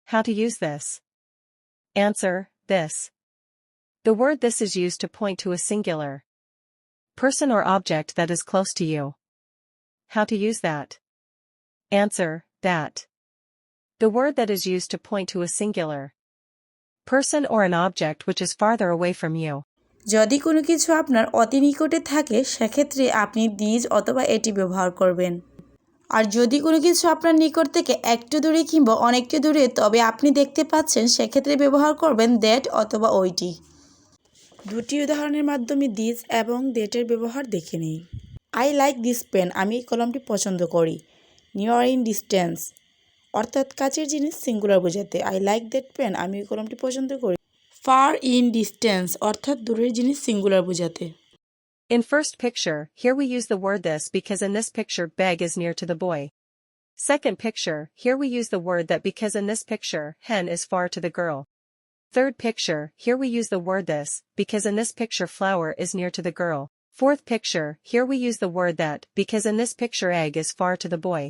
How to use this? Answer, this. The word this is used to point to a singular person or object that is close to you. How to use that? Answer, that. The word that is used to point to a singular person or an object which is farther away from you. যদি কোনো কিছু আপনার অতি নিকটে থাকে সেক্ষেত্রে আপনি this অথবা এটি ব্যবহার করবেন। আর যদি কোনো কিছু আপনার নিকট থেকে একটু দূরে কিংবা অনেকটা দূরে তবে আপনি দেখতে পাচ্ছেন সেক্ষেত্রে ব্যবহার করবেন দ্যাট অথবা ওইটি। দুটি উদাহরণের মাধ্যমে দিস এবং দ্যাটের ব্যবহার দেখে নিই। আই লাইক দিস পেন, আমি এই কলমটি পছন্দ করি। নিয়ার ইন ডিস্টেন্স অর্থাৎ কাছের জিনিস সিঙ্গুলার বোঝাতে। আই লাইক দ্যাট পেন, আমি এই কলমটি পছন্দ করি। ফার ইন ডিস্টেন্স অর্থাৎ দূরের জিনিস সিঙ্গুলার বোঝাতে। In first picture, here we use the word this because in this picture bag is near to the boy. Second picture, here we use the word that because in this picture hen is far to the girl. Third picture, here we use the word this because in this picture flower is near to the girl. Fourth picture, here we use the word that because in this picture egg is far to the boy.